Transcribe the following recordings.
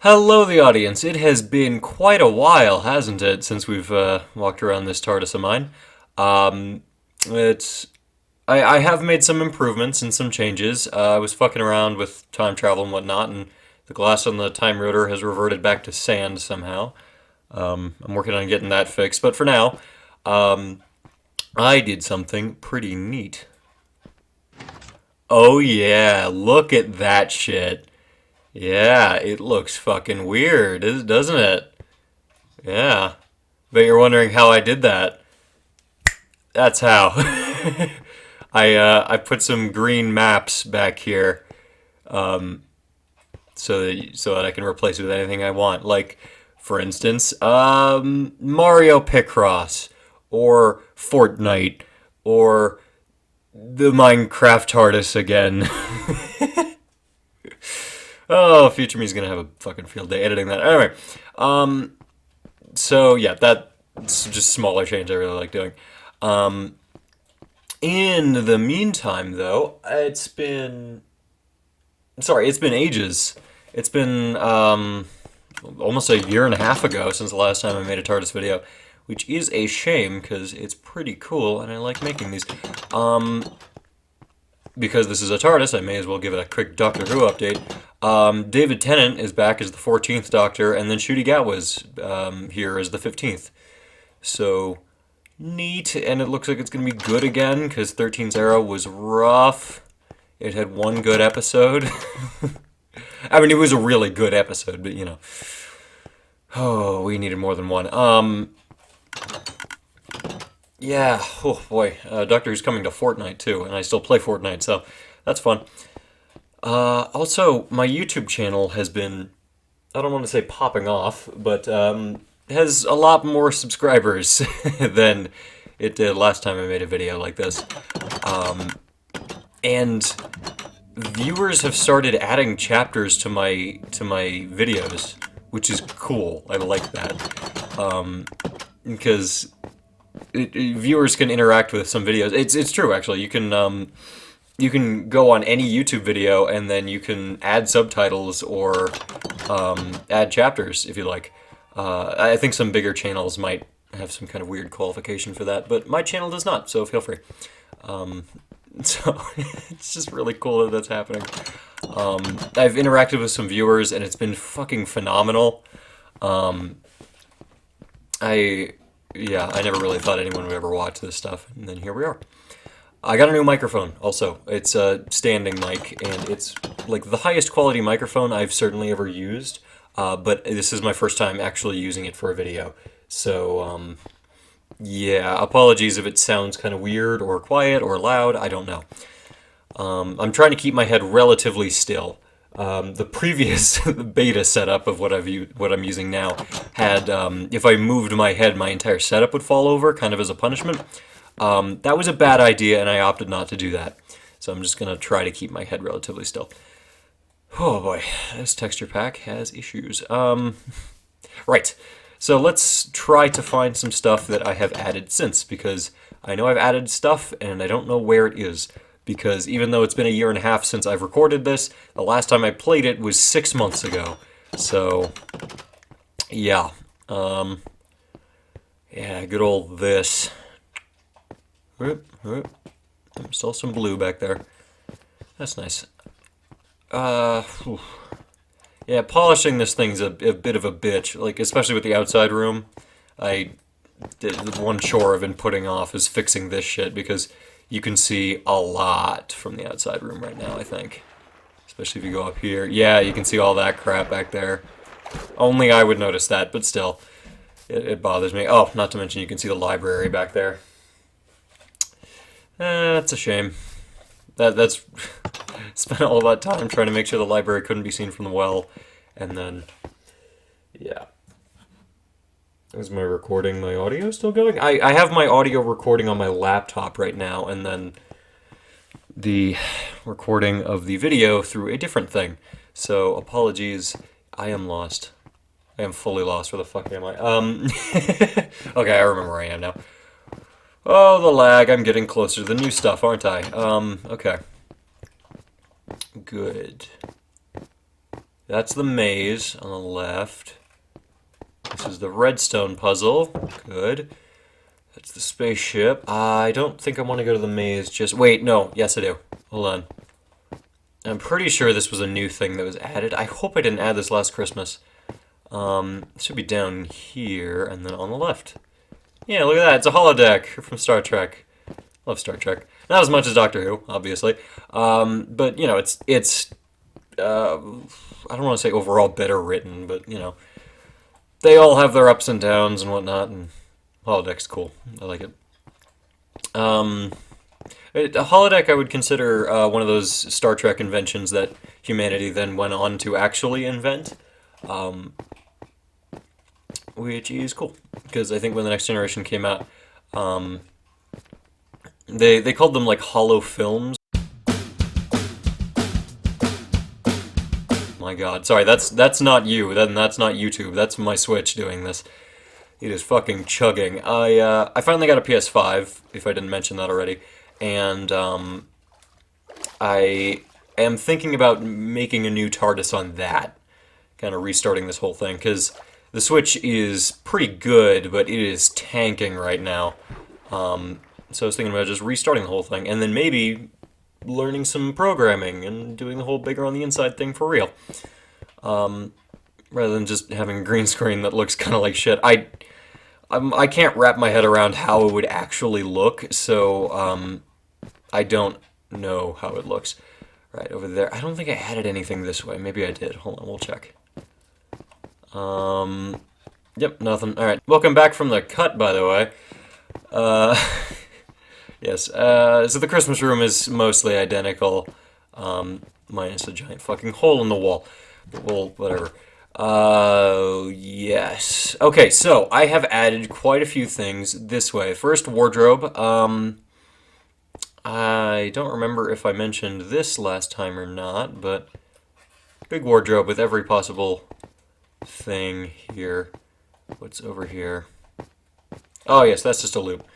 Hello, the audience. It has been quite a while, hasn't it, since we've walked around this TARDIS of mine. Um, it's I have made some improvements and some changes. I was fucking around with time travel and whatnot, and the glass on the time rotor has reverted back to sand somehow. I'm working on getting that fixed, but for now, um, I did something pretty neat. Oh yeah, look at that shit. Yeah, it looks fucking weird, doesn't it? Yeah. Bet you're wondering how I did that. That's how. I put some green maps back here, so that I can replace it with anything I want. Like, for instance, Mario Picross, or Fortnite, or the Minecraft TARDIS again. Oh, future me's gonna have a fucking field day editing that. Anyway, so yeah, that's just smaller change I really like doing. Um, in the meantime, though, it's been ages. It's been almost a year and a half ago since the last time I made a TARDIS video, which is a shame because it's pretty cool and I like making these. Um, because this is a TARDIS, I may as well give it a quick Doctor Who update. David Tennant is back as the 14th Doctor, and then Ncuti Gatwa's here as the 15th. So, neat, and it looks like it's going to be good again, because 13's era was rough. It had one good episode. I mean, it was a really good episode, but you know. Oh, we needed more than one. Yeah, oh boy. Doctor Who's coming to Fortnite too, and I still play Fortnite, so that's fun. Also, my YouTube channel has been, I don't want to say popping off, but has a lot more subscribers than it did last time I made a video like this. And viewers have started adding chapters to my videos, which is cool. I like that. Because viewers can interact with some videos. It's true actually. You can go on any YouTube video and then you can add subtitles or add chapters if you like. I think some bigger channels might have some kind of weird qualification for that, but my channel does not, so feel free. So it's just really cool that that's happening. I've interacted with some viewers and it's been fucking phenomenal. I never really thought anyone would ever watch this stuff, and then here we are. I got a new microphone also. It's a standing mic, and it's like the highest quality microphone I've certainly ever used, but this is my first time actually using it for a video. So, yeah, apologies if it sounds kind of weird or quiet or loud, I don't know. I'm trying to keep my head relatively still. The previous beta setup of what I'm using now had if I moved my head, my entire setup would fall over, kind of as a punishment. That was a bad idea, and I opted not to do that. So I'm just gonna try to keep my head relatively still. Oh boy, this texture pack has issues. Right. So let's try to find some stuff that I have added since, because I know I've added stuff, and I don't know where it is. Because even though it's been a year and a half since I've recorded this, the last time I played it was 6 months ago. So, yeah. Yeah, good old this. Whoop, whoop. Still some blue back there. That's nice. Whew. Yeah, polishing this thing's a bit of a bitch. Like, especially with the outside room. The one chore I've been putting off is fixing this shit, because you can see a lot from the outside room right now, I think. Especially if you go up here. Yeah, you can see all that crap back there. Only I would notice that, but still, it bothers me. Oh, not to mention you can see the library back there. That's a shame. That's spent all that time trying to make sure the library couldn't be seen from the well, and then, yeah. Is my recording, my audio still going? I have my audio recording on my laptop right now, and then the recording of the video through a different thing. So, apologies, I am lost. I am fully lost. Where the fuck am I? Okay, I remember where I am now. Oh, the lag. I'm getting closer to the new stuff, aren't I? Okay. Good. That's the maze on the left. This is the redstone puzzle. Good. That's the spaceship. I don't think I want to go to the maze just... Wait, no. Yes, I do. Hold on. I'm pretty sure this was a new thing that was added. I hope I didn't add this last Christmas. It should be down here and then on the left. Yeah, look at that. It's a holodeck from Star Trek. Love Star Trek. Not as much as Doctor Who, obviously. But, you know, it's I don't want to say overall better written, but, you know, they all have their ups and downs and whatnot, and holodeck's cool. I like it. A holodeck I would consider one of those Star Trek inventions that humanity then went on to actually invent, which is cool, because I think when the Next Generation came out, they called them like hollow films. My God, sorry, that's not you. That's not YouTube. That's my Switch doing this. It is fucking chugging. I finally got a PS5, if I didn't mention that already, and I am thinking about making a new TARDIS on that, kind of restarting this whole thing, because the Switch is pretty good, but it is tanking right now. So I was thinking about just restarting the whole thing, and then maybe learning some programming and doing the whole bigger on the inside thing for real. Rather than just having a green screen that looks kind of like shit. I can't wrap my head around how it would actually look, so I don't know how it looks. Right, over there. I don't think I added anything this way. Maybe I did. Hold on, we'll check. Yep, nothing. Alright, welcome back from the cut, by the way. Yes, so the Christmas room is mostly identical, minus a giant fucking hole in the wall. But well, whatever. Yes. Okay, so I have added quite a few things this way. First, wardrobe. I don't remember if I mentioned this last time or not, but big wardrobe with every possible thing here. What's over here? Oh, yes, that's just a loop.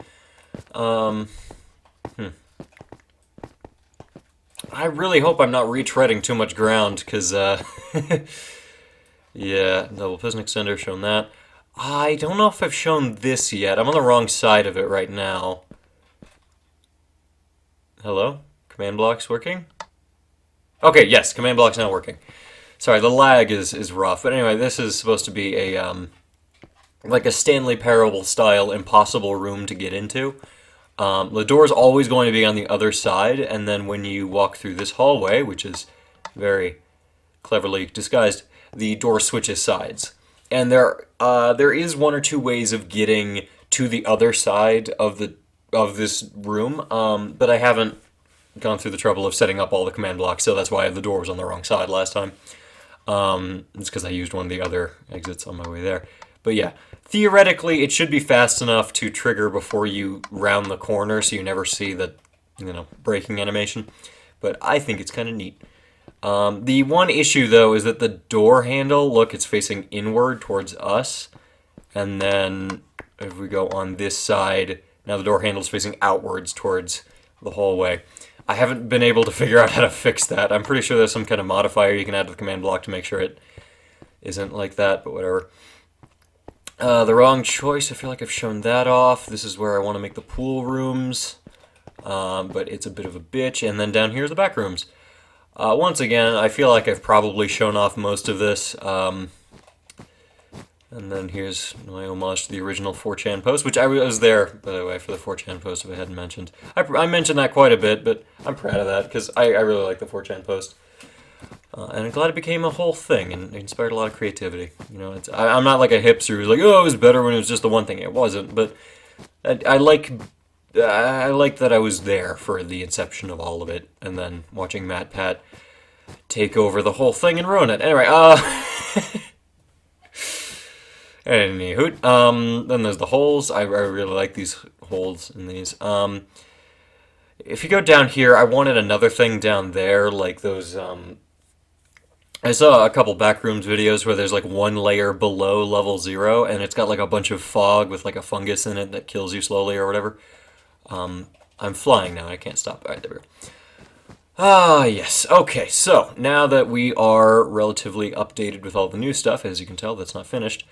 I really hope I'm not retreading too much ground, because, yeah, double piston extender, shown that. I don't know if I've shown this yet. I'm on the wrong side of it right now. Hello? Command block's working? Okay, yes, command block's now working. Sorry, the lag is rough. But anyway, this is supposed to be a, like a Stanley Parable style impossible room to get into. The door's always going to be on the other side, and then when you walk through this hallway, which is very cleverly disguised, the door switches sides. And there is one or two ways of getting to the other side of this room, but I haven't gone through the trouble of setting up all the command blocks, so that's why the door was on the wrong side last time. It's because I used one of the other exits on my way there. But yeah, theoretically, it should be fast enough to trigger before you round the corner, so you never see the, braking animation. But I think it's kind of neat. The one issue, though, is that the door handle, look, it's facing inward towards us. And then if we go on this side, now the door handle's facing outwards towards the hallway. I haven't been able to figure out how to fix that. I'm pretty sure there's some kind of modifier you can add to the command block to make sure it isn't like that, but whatever. The wrong choice, I feel like I've shown that off. This is where I want to make the pool rooms, but it's a bit of a bitch. And then down here are the back rooms. Once again, I feel like I've probably shown off most of this. And then here's my homage to the original 4chan post, which I was there, by the way, for the 4chan post, if I hadn't mentioned. I mentioned that quite a bit, but I'm proud of that, because I really like the 4chan post. And I'm glad it became a whole thing, and it inspired a lot of creativity. I'm not like a hipster who's like, oh, it was better when it was just the one thing. It wasn't, but I like that I was there for the inception of all of it, and then watching MatPat take over the whole thing and ruin it. Anyway, anywho, then there's the holes. I really like these holes in these. If you go down here, I wanted another thing down there, like those, I saw a couple Backrooms videos where there's like one layer below level 0, and it's got like a bunch of fog with like a fungus in it that kills you slowly or whatever. I'm flying now, I can't stop. Alright, there we go. Ah, yes. Okay, so now that we are relatively updated with all the new stuff, as you can tell, that's not finished.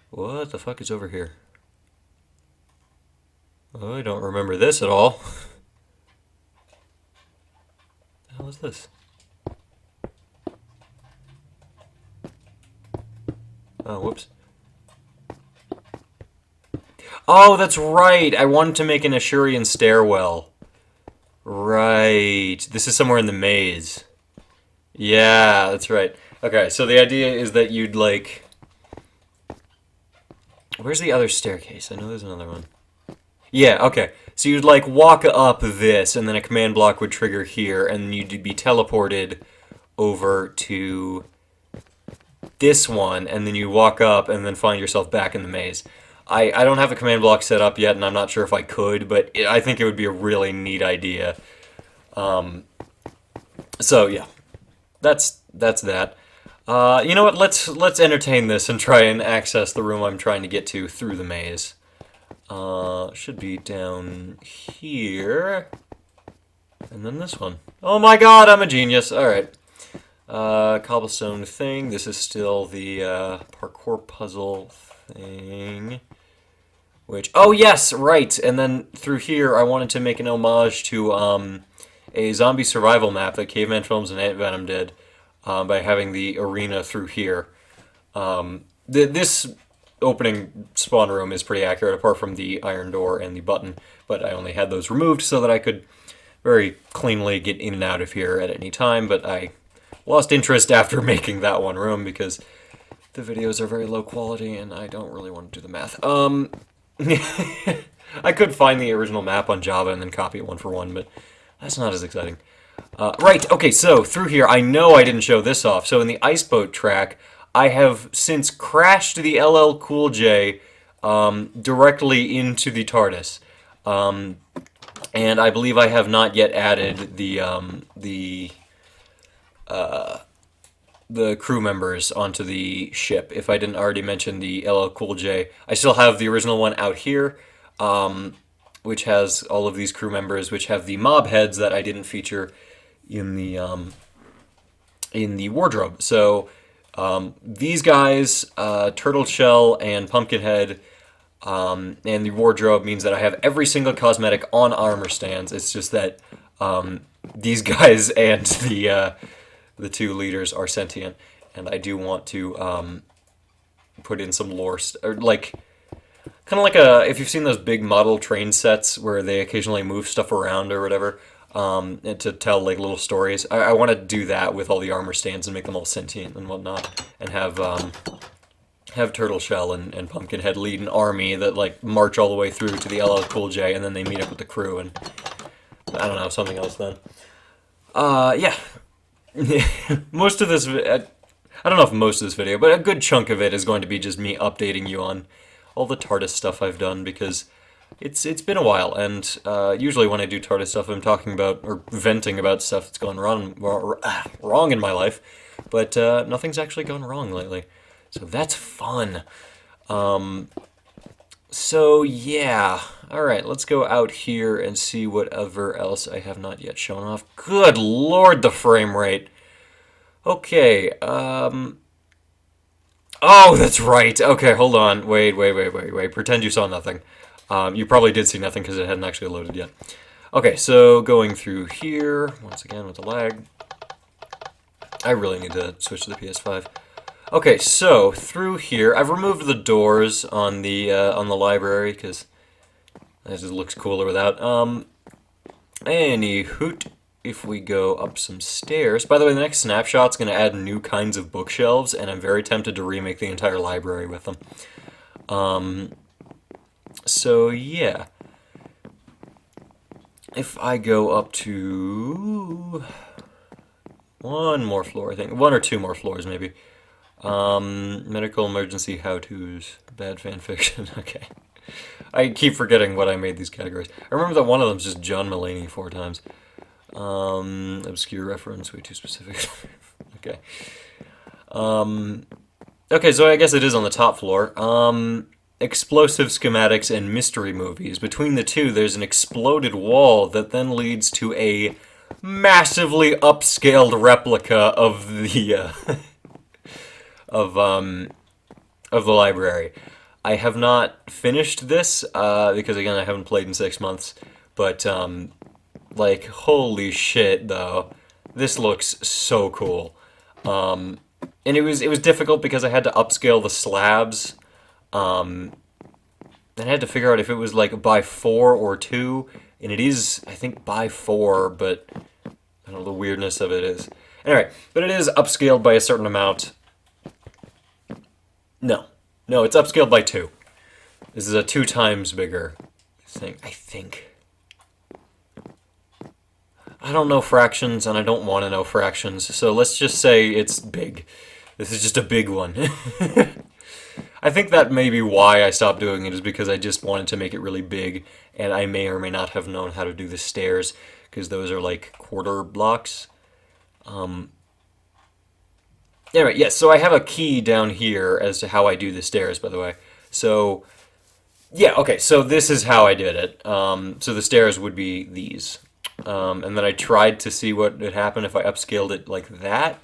What the fuck is over here? Oh, I don't remember this at all. What the hell is this? Oh, whoops. Oh, that's right. I wanted to make an Ashurian stairwell. Right. This is somewhere in the maze. Yeah, that's right. Okay, so the idea is that you'd like... Where's the other staircase? I know there's another one. Yeah, okay. So you'd like walk up this, and then a command block would trigger here, and you'd be teleported over to this one, and then you walk up and then find yourself back in the maze. I don't have a command block set up yet, and I'm not sure if I could, but I think it would be a really neat idea. So yeah, that's that. You know what? Let's entertain this and try and access the room I'm trying to get to through the maze. Should be down here, and then this one. Oh my God, I'm a genius. All right. Cobblestone thing. This is still the parkour puzzle thing. Which, oh yes, right. And then through here, I wanted to make an homage to a zombie survival map that Caveman Films and Ant Venom did by having the arena through here. This opening spawn room is pretty accurate, apart from the iron door and the button. But I only had those removed so that I could very cleanly get in and out of here at any time. But I lost interest after making that one room because the videos are very low quality and I don't really want to do the math. I could find the original map on Java and then copy it one for one, but that's not as exciting. Right, okay, so through here, I know I didn't show this off. So in the ice boat track, I have since crashed the LL Cool J directly into the TARDIS. And I believe I have not yet added the crew members onto the ship. If I didn't already mention the LL Cool J, I still have the original one out here, which has all of these crew members, which have the mob heads that I didn't feature in the wardrobe. So these guys, Turtle Shell and Pumpkinhead, and the wardrobe means that I have every single cosmetic on armor stands. It's just that these guys and the two leaders are sentient, and I do want to put in some lore, or like kind of like if you've seen those big model train sets where they occasionally move stuff around or whatever, and to tell like little stories. I want to do that with all the armor stands and make them all sentient and whatnot, and have Turtle Shell and Pumpkinhead lead an army that like march all the way through to the LL Cool J, and then they meet up with the crew and I don't know, something else then. Yeah. Most of this, I don't know if most of this video, but a good chunk of it is going to be just me updating you on all the TARDIS stuff I've done, because it's been a while, and usually when I do TARDIS stuff, I'm talking about, or venting about stuff that's gone wrong in my life, but nothing's actually gone wrong lately, so that's fun. So yeah, alright, let's go out here and see whatever else I have not yet shown off. Good lord, the frame rate. Okay, oh, that's right. Okay, hold on. Wait. Pretend you saw nothing. You probably did see nothing because it hadn't actually loaded yet. Okay, so going through here, once again with the lag. I really need to switch to the PS5. Okay, so through here, I've removed the doors on the library because that just looks cooler without. Any hoot, if we go up some stairs. By the way, the next snapshot's going to add new kinds of bookshelves, and I'm very tempted to remake the entire library with them. So yeah. If I go up to one more floor, I think. One or two more floors, maybe. Medical emergency how-tos. Bad fan fiction. Okay. I keep forgetting what I made these categories. I remember that one of them's just John Mulaney 4 times. Obscure reference, way too specific. Okay. Okay, so I guess it is on the top floor. Explosive schematics and mystery movies. Between the two, there's an exploded wall that then leads to a massively upscaled replica of the of um of the library. I have not finished this because again I haven't played in 6 months, but like holy shit though, this looks so cool. And it was difficult because I had to upscale the slabs. And I had to figure out if it was like by 4 or 2, and it is I think by 4, but I don't know the weirdness of it is. Anyway, but it is upscaled by a certain amount. No, no, it's upscaled by 2. This is a 2 times bigger thing. I think. I don't know fractions, and I don't want to know fractions, so let's just say it's big. This is just a big one. I think that may be why I stopped doing it, is because I just wanted to make it really big, and I may or may not have known how to do the stairs, because those are like quarter blocks. Anyway, yes, so I have a key down here as to how I do the stairs, by the way. So, yeah, okay, so this is how I did it. So the stairs would be these. And then I tried to see what would happen if I upscaled it like that.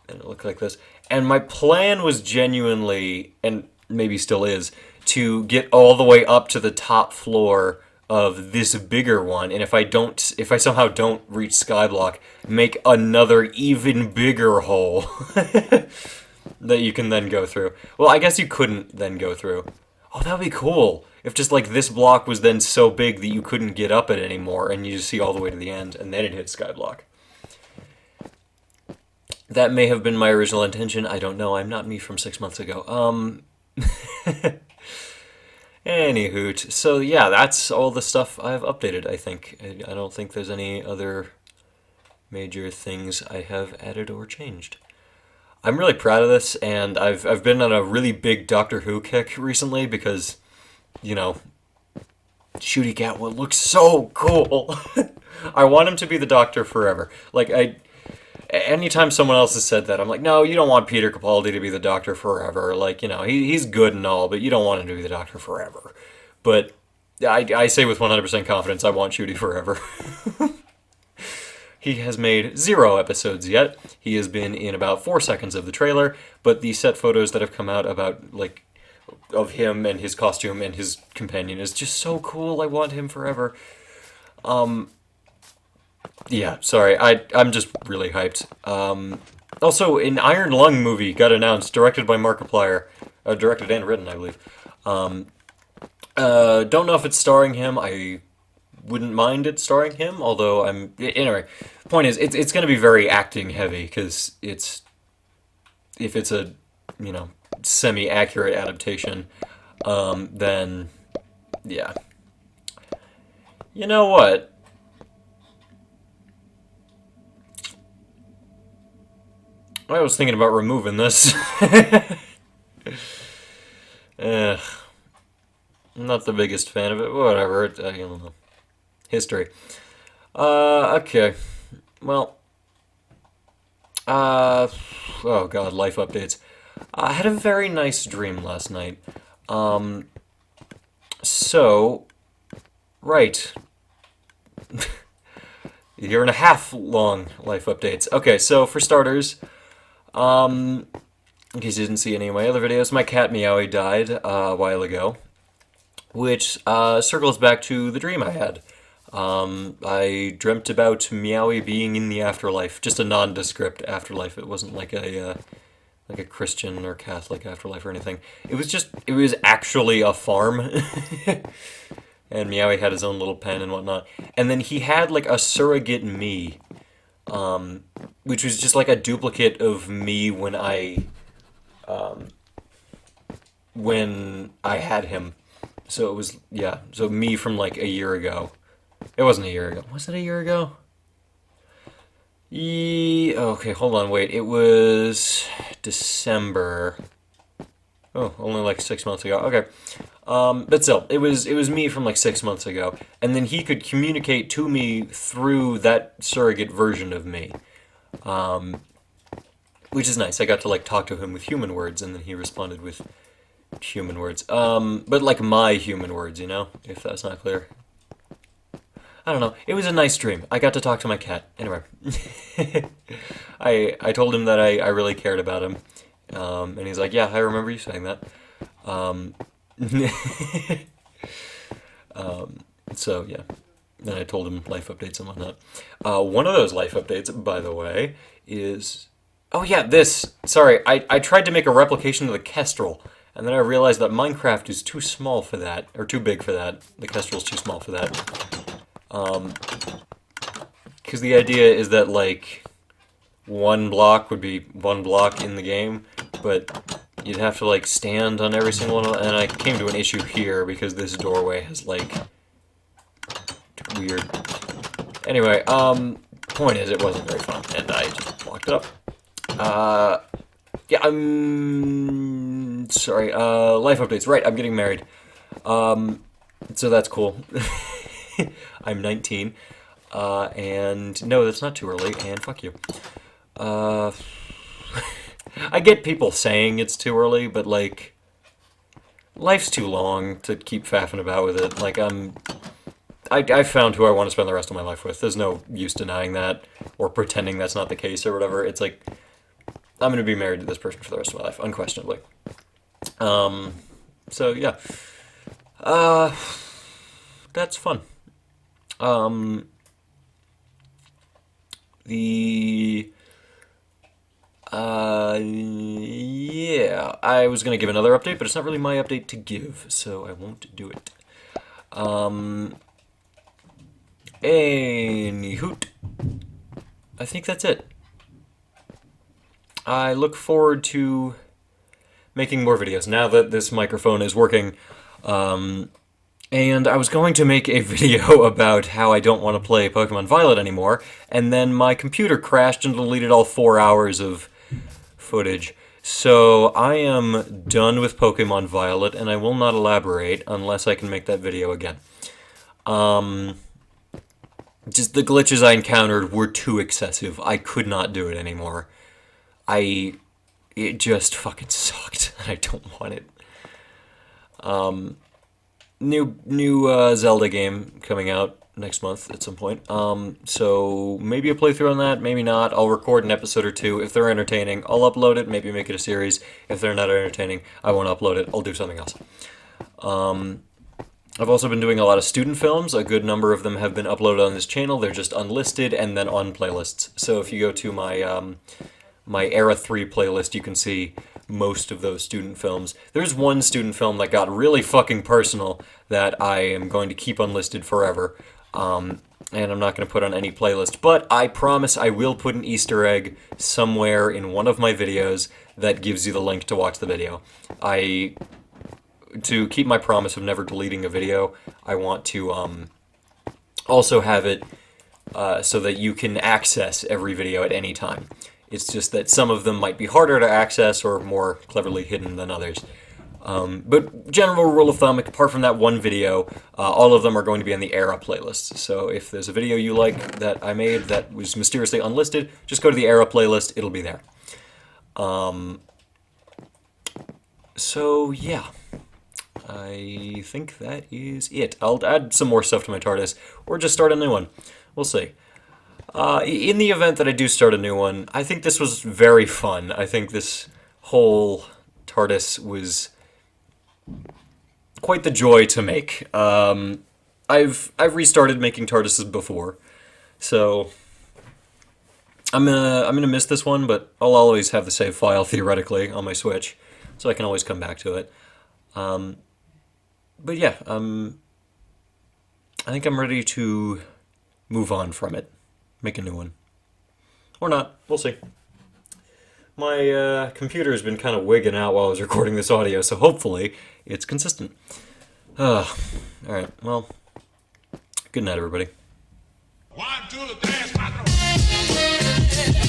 And it looked like this. And my plan was genuinely, and maybe still is, to get all the way up to the top floor of this bigger one. And if I somehow don't reach Skyblock, make another even bigger hole that you can then go through. Well, I guess you couldn't then go through. Oh, that would be cool. If just like this block was then so big that you couldn't get up it anymore and you just see all the way to the end and then it hit Skyblock. That may have been my original intention. I don't know. I'm not me from 6 months ago. Anyhoot. So yeah, that's all the stuff I've updated, I think. I don't think there's any other major things I have added or changed. I'm really proud of this, and I've been on a really big Doctor Who kick recently because, you know, Shooty Gatwa looks so cool. I want him to be the Doctor forever. Like, anytime someone else has said that, I'm like, no, you don't want Peter Capaldi to be the Doctor forever. Like, you know, he's good and all, but you don't want him to be the Doctor forever. But I say with 100% confidence, I want Shooty forever. He has made 0 episodes yet. He has been in about 4 seconds of the trailer, but the set photos that have come out about, like, of him and his costume and his companion is just so cool. I want him forever. Yeah, sorry, I'm just really hyped. Also, an Iron Lung movie got announced, directed by Markiplier. Directed and written, I believe. Don't know if it's starring him. I wouldn't mind it starring him, although anyway, point is, it's going to be very acting heavy, because if it's a, you know, semi-accurate adaptation, then, yeah. You know what? I was thinking about removing this. I'm not the biggest fan of it. Whatever. I don't know. History. Okay. Well. Oh god, life updates. I had a very nice dream last night. So. Right. Year and a half long life updates. Okay, so for starters, in case you didn't see any of my other videos, my cat Meowie died a while ago, which circles back to the dream I had. I dreamt about Meowie being in the afterlife, just a nondescript afterlife. It wasn't like a Christian or Catholic afterlife or anything. It was actually a farm. And Meowie had his own little pen and whatnot. And then he had like a surrogate me, which was just like a duplicate of me when I had him. So it was, yeah, so me from like a year ago. It wasn't a year ago. Was it a year ago? Okay, hold on, wait. It was December. Oh, only like 6 months ago. Okay. But still, it was me from like 6 months ago, and then he could communicate to me through that surrogate version of me, which is nice. I got to like talk to him with human words, and then he responded with human words. But like my human words, you know, if that's not clear. I don't know. It was a nice dream. I got to talk to my cat. Anyway, I told him that I really cared about him, and he's like, "Yeah, I remember you saying that." Um, so yeah, then I told him life updates and whatnot. One of those life updates, by the way, is oh yeah, this. Sorry, I tried to make a replication of the Kestrel, and then I realized that Minecraft is too small for that, or too big for that. The Kestrel's too small for that. Because the idea is that, like, one block would be one block in the game, but you'd have to, like, stand on every single one, and I came to an issue here because this doorway has, like, weird... Anyway, point is, it wasn't very fun, and I just blocked it up. Yeah, I'm... Sorry, life updates. Right, I'm getting married. So that's cool. I'm 19. And no, that's not too early, and fuck you. I get people saying it's too early, but, like, life's too long to keep faffing about with it. Like, I found who I want to spend the rest of my life with. There's no use denying that, or pretending that's not the case, or whatever. It's like, I'm going to be married to this person for the rest of my life, unquestionably. So, yeah. That's fun. Yeah, I was gonna give another update, but it's not really my update to give, so I won't do it. Anywho, I think that's it. I look forward to making more videos now that this microphone is working. And I was going to make a video about how I don't want to play Pokemon Violet anymore, and then my computer crashed and deleted all 4 hours of footage. So I am done with Pokemon Violet, and I will not elaborate unless I can make that video again. Just the glitches I encountered were too excessive. I could not do it anymore. It just fucking sucked, and I don't want it. New Zelda game coming out next month at some point. So maybe a playthrough on that, maybe not. I'll record an episode or two. If they're entertaining, I'll upload it, maybe make it a series. If they're not entertaining, I won't upload it. I'll do something else. I've also been doing a lot of student films. A good number of them have been uploaded on this channel. They're just unlisted and then on playlists. So if you go to my my Era 3 playlist, you can see most of those student films. There's one student film that got really fucking personal that I am going to keep unlisted forever, and I'm not going to put on any playlist, but I promise I will put an Easter egg somewhere in one of my videos that gives you the link to watch the video. To keep my promise of never deleting a video, I want to also have it so that you can access every video at any time. It's just that some of them might be harder to access or more cleverly hidden than others. But general rule of thumb, apart from that one video, all of them are going to be in the Era playlist. So if there's a video you like that I made that was mysteriously unlisted, just go to the Era playlist, it'll be there. So yeah, I think that is it. I'll add some more stuff to my TARDIS, or just start a new one. We'll see. In the event that I do start a new one, I think this was very fun. I think this whole TARDIS was quite the joy to make. I've restarted making TARDISes before, so I'm gonna miss this one, but I'll always have the save file theoretically on my Switch, so I can always come back to it. But yeah, I think I'm ready to move on from it. Make a new one. Or not. We'll see. My computer's been kind of wigging out while I was recording this audio, so hopefully it's consistent. Alright, well, good night, everybody. 1, 2, 3, 4.